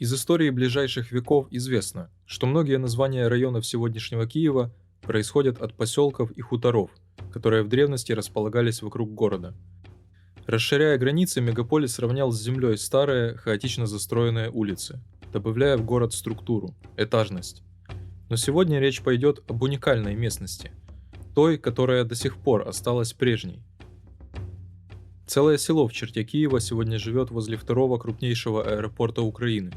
Из истории ближайших веков известно, что многие названия районов сегодняшнего Киева происходят от поселков и хуторов, которые в древности располагались вокруг города. Расширяя границы, мегаполис равнял с землей старые, хаотично застроенные улицы, добавляя в город структуру, этажность. Но сегодня речь пойдет об уникальной местности, той, которая до сих пор осталась прежней. Целое село в черте Киева сегодня живет возле второго крупнейшего аэропорта Украины.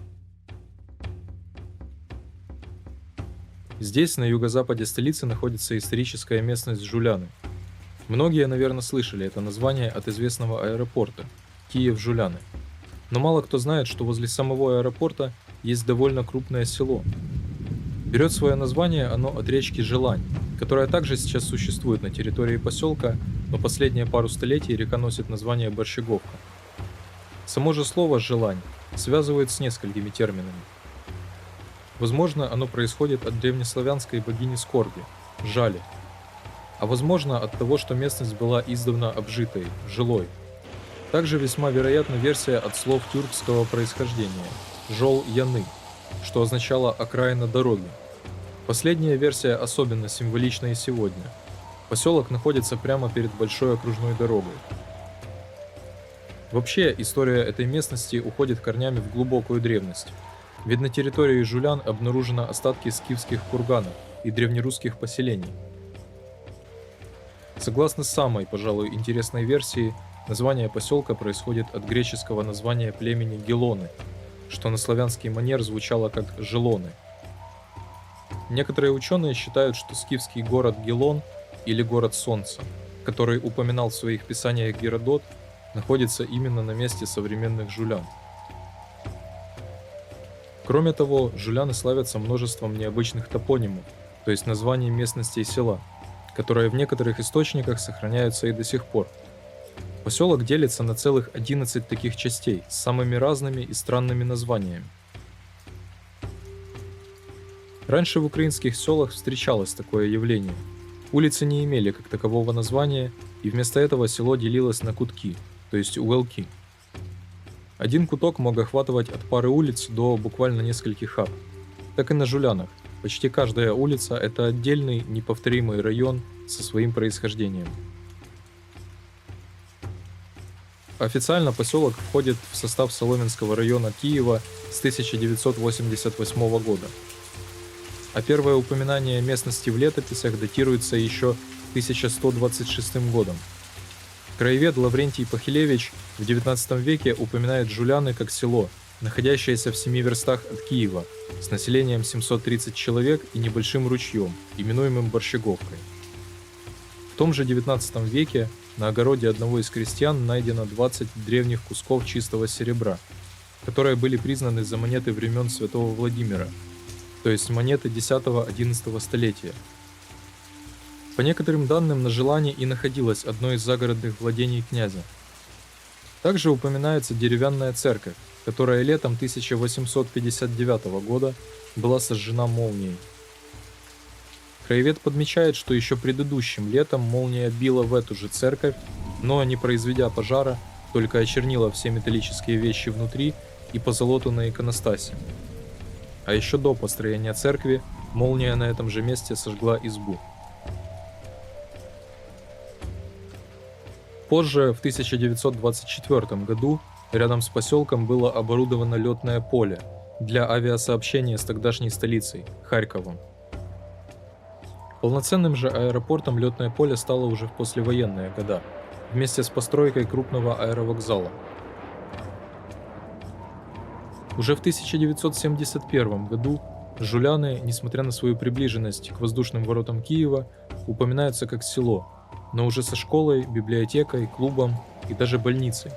Здесь, на юго-западе столицы, находится историческая местность Жуляны. Многие, наверное, слышали это название от известного аэропорта – Киев-Жуляны. Но мало кто знает, что возле самого аэропорта есть довольно крупное село. Берет свое название оно от речки Желань, которая также сейчас существует на территории поселка, но последние пару столетий река носит название Борщеговка. Само же слово «желань» связывает с несколькими терминами. Возможно, оно происходит от древнеславянской богини скорби – Жали. А возможно, от того, что местность была издавна обжитой – жилой. Также весьма вероятна версия от слов тюркского происхождения – «жол-яны», что означало «окраина дороги». Последняя версия особенно символична и сегодня. Поселок находится прямо перед большой окружной дорогой. Вообще, история этой местности уходит корнями в глубокую древность. Ведь на территории Жулян обнаружены остатки скифских курганов и древнерусских поселений. Согласно самой, пожалуй, интересной версии, название поселка происходит от греческого названия племени Гелоны, что на славянский манер звучало как «желоны». Некоторые ученые считают, что скифский город Гелон или город Солнца, который упоминал в своих писаниях Геродот, находится именно на месте современных Жулян. Кроме того, Жуляны славятся множеством необычных топонимов, то есть названий местностей села, которые в некоторых источниках сохраняются и до сих пор. Поселок делится на целых 11 таких частей с самыми разными и странными названиями. Раньше в украинских селах встречалось такое явление. Улицы не имели как такового названия, и вместо этого село делилось на кутки, то есть уголки. Один куток мог охватывать от пары улиц до буквально нескольких хат. Так и на Жулянах. Почти каждая улица – это отдельный, неповторимый район со своим происхождением. Официально поселок входит в состав Соломенского района Киева с 1988 года. А первое упоминание местности в летописях датируется еще 1126 годом. Краевед Лаврентий Пахилевич в XIX веке упоминает Жуляны как село, находящееся в 7 верстах от Киева, с населением 730 человек и небольшим ручьем, именуемым Борщеговкой. В том же XIX веке на огороде одного из крестьян найдено 20 древних кусков чистого серебра, которые были признаны за монеты времен Святого Владимира, то есть монеты X-XI столетия. По некоторым данным, на Желане и находилось одно из загородных владений князя. Также упоминается деревянная церковь, которая летом 1859 года была сожжена молнией. Краевед подмечает, что еще предыдущим летом молния била в эту же церковь, но, не произведя пожара, только очернила все металлические вещи внутри и позолоту на иконостасе. А еще до построения церкви молния на этом же месте сожгла избу. Позже, в 1924 году, рядом с поселком было оборудовано летное поле для авиасообщения с тогдашней столицей – Харьковом. Полноценным же аэропортом летное поле стало уже в послевоенные года, вместе с постройкой крупного аэровокзала. Уже в 1971 году Жуляны, несмотря на свою приближенность к воздушным воротам Киева, упоминаются как село, но уже со школой, библиотекой, клубом и даже больницей.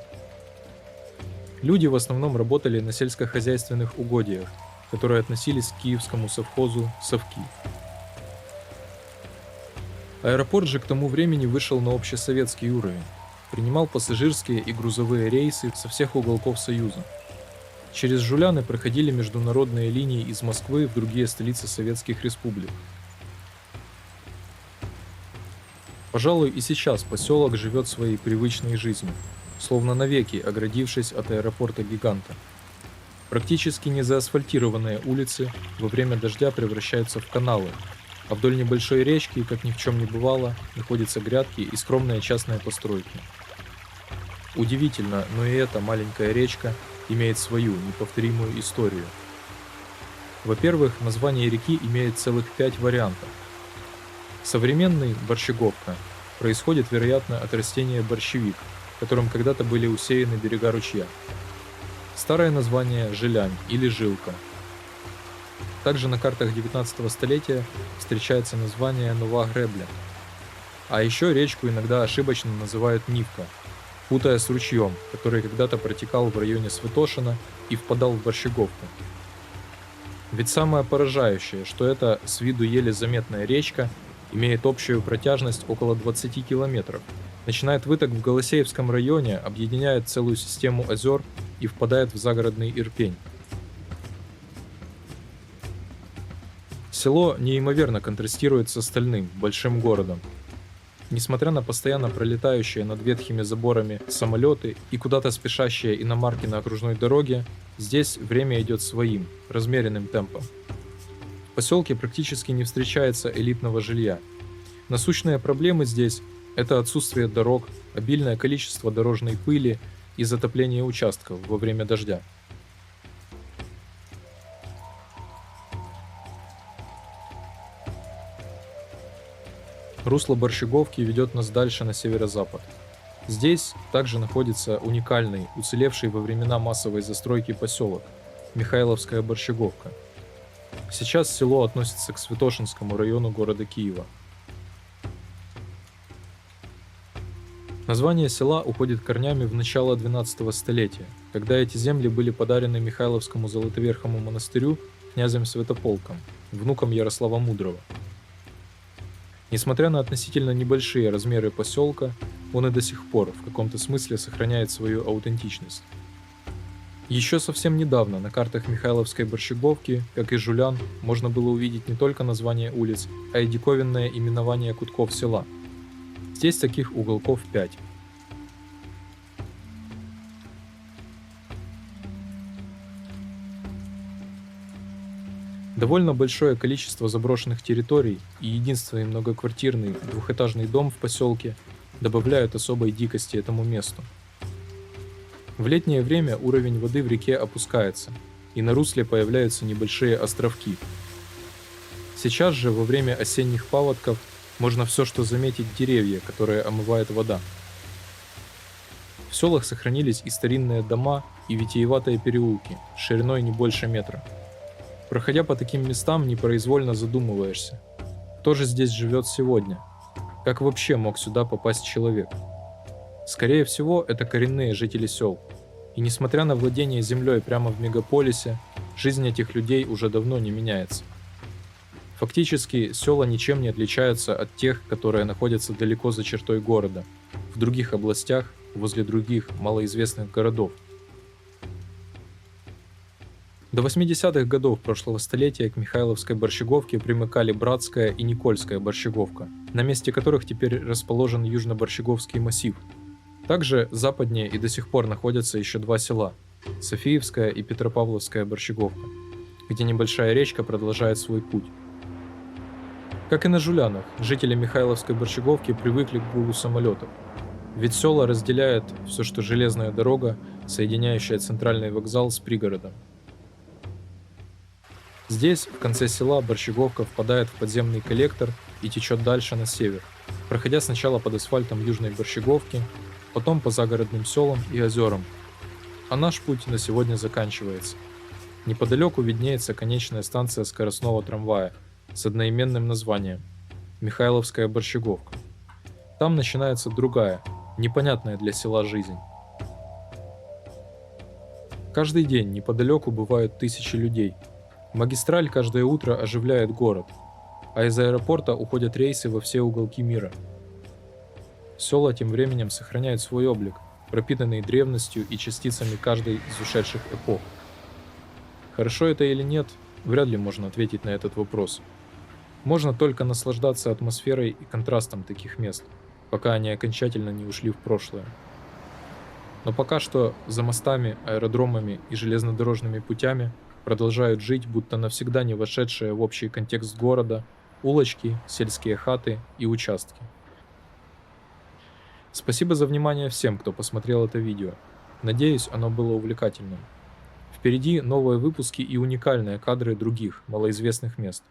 Люди в основном работали на сельскохозяйственных угодьях, которые относились к киевскому совхозу «Совки». Аэропорт же к тому времени вышел на общесоветский уровень, принимал пассажирские и грузовые рейсы со всех уголков Союза. Через Жуляны проходили международные линии из Москвы в другие столицы советских республик. Пожалуй, и сейчас поселок живет своей привычной жизнью, словно навеки оградившись от аэропорта-гиганта. Практически незаасфальтированные улицы во время дождя превращаются в каналы, а вдоль небольшой речки, как ни в чем не бывало, находятся грядки и скромные частные постройки. Удивительно, но и эта маленькая речка имеет свою неповторимую историю. Во-первых, название реки имеет целых 5 вариантов. Современный борщеговка происходит, вероятно, от растения борщевик, которым когда-то были усеяны берега ручья. Старое название – Жилянь или Жилка. Также на картах 19 столетия встречается название Нова Гребля. А еще речку иногда ошибочно называют Нивка, путая с ручьем, который когда-то протекал в районе Святошина и впадал в Борщеговку. Ведь самое поражающее, что эта с виду еле заметная речка имеет общую протяжность около 20 километров, начинает выток в Голосеевском районе, объединяет целую систему озер и впадает в загородный Ирпень. Село неимоверно контрастирует с остальным, большим городом. Несмотря на постоянно пролетающие над ветхими заборами самолеты и куда-то спешащие иномарки на окружной дороге, здесь время идет своим, размеренным темпом. В поселке практически не встречается элитного жилья. Насущные проблемы здесь – это отсутствие дорог, обильное количество дорожной пыли и затопление участков во время дождя. Русло Борщеговки ведет нас дальше на северо-запад. Здесь также находится уникальный, уцелевший во времена массовой застройки поселок – Михайловская Борщеговка. Сейчас село относится к Святошинскому району города Киева. Название села уходит корнями в начало XII столетия, когда эти земли были подарены Михайловскому Золотоверхому монастырю князем Святополком, внуком Ярослава Мудрого. Несмотря на относительно небольшие размеры поселка, он и до сих пор в каком-то смысле сохраняет свою аутентичность. Еще совсем недавно на картах Михайловской Борщеговки, как и Жулян, можно было увидеть не только название улиц, а и диковинное именование кутков села. Здесь таких уголков 5. Довольно большое количество заброшенных территорий и единственный многоквартирный двухэтажный дом в поселке добавляют особой дикости этому месту. В летнее время уровень воды в реке опускается, и на русле появляются небольшие островки. Сейчас же, во время осенних паводков, можно все что заметить деревья, которые омывает вода. В селах сохранились и старинные дома, и витиеватые переулки, шириной не больше метра. Проходя по таким местам, непроизвольно задумываешься, кто же здесь живет сегодня? Как вообще мог сюда попасть человек? Скорее всего, это коренные жители сел. И несмотря на владение землей прямо в мегаполисе, жизнь этих людей уже давно не меняется. Фактически, села ничем не отличаются от тех, которые находятся далеко за чертой города, в других областях, возле других малоизвестных городов. До 80-х годов прошлого столетия к Михайловской Борщеговке примыкали Братская и Никольская Борщеговка, на месте которых теперь расположен Южно-Борщеговский массив. Также западнее и до сих пор находятся еще два села – Софиевская и Петропавловская Борщеговка, где небольшая речка продолжает свой путь. Как и на Жулянах, жители Михайловской Борщеговки привыкли к гулу самолетов, ведь села разделяет все, что железная дорога, соединяющая центральный вокзал с пригородом. Здесь, в конце села, Борщеговка впадает в подземный коллектор и течет дальше на север, проходя сначала под асфальтом Южной Борщеговки, потом по загородным селам и озерам. А наш путь на сегодня заканчивается. Неподалеку виднеется конечная станция скоростного трамвая с одноименным названием – Михайловская Борщеговка. Там начинается другая, непонятная для села жизнь. Каждый день неподалеку бывают тысячи людей. Магистраль каждое утро оживляет город, а из аэропорта уходят рейсы во все уголки мира. Села тем временем сохраняют свой облик, пропитанный древностью и частицами каждой из ушедших эпох. Хорошо это или нет, вряд ли можно ответить на этот вопрос. Можно только наслаждаться атмосферой и контрастом таких мест, пока они окончательно не ушли в прошлое. Но пока что за мостами, аэродромами и железнодорожными путями продолжают жить, будто навсегда не вошедшие в общий контекст города, улочки, сельские хаты и участки. Спасибо за внимание всем, кто посмотрел это видео. Надеюсь, оно было увлекательным. Впереди новые выпуски и уникальные кадры других, малоизвестных мест.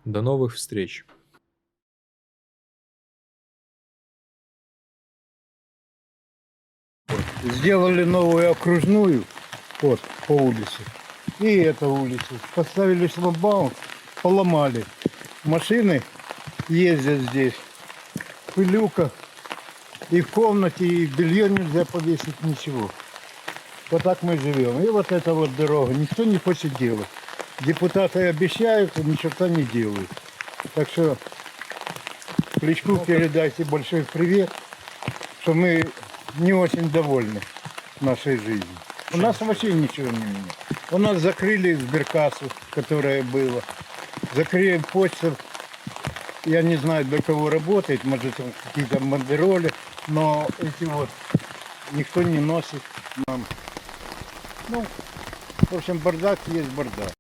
До новых встреч! Сделали новую окружную вот, по улице. И эту улицу. Поставили шлагбаум, поломали. Машины ездят здесь. Пылюка. И в комнате, и белье нельзя повесить, ничего. Вот так мы живем. И вот эта вот дорога. Никто не хочет делать. Депутаты обещают, а ни черта не делают. Так что Кличку передайте большой привет, что мы не очень довольны нашей жизнью. У нас вообще ничего не меняется. У нас закрыли сберкассу, которая была. Закрыли почту. Я не знаю, для кого работает, может там какие-то бандероли, но эти вот никто не носит нам. Ну, в общем, бардак есть бардак.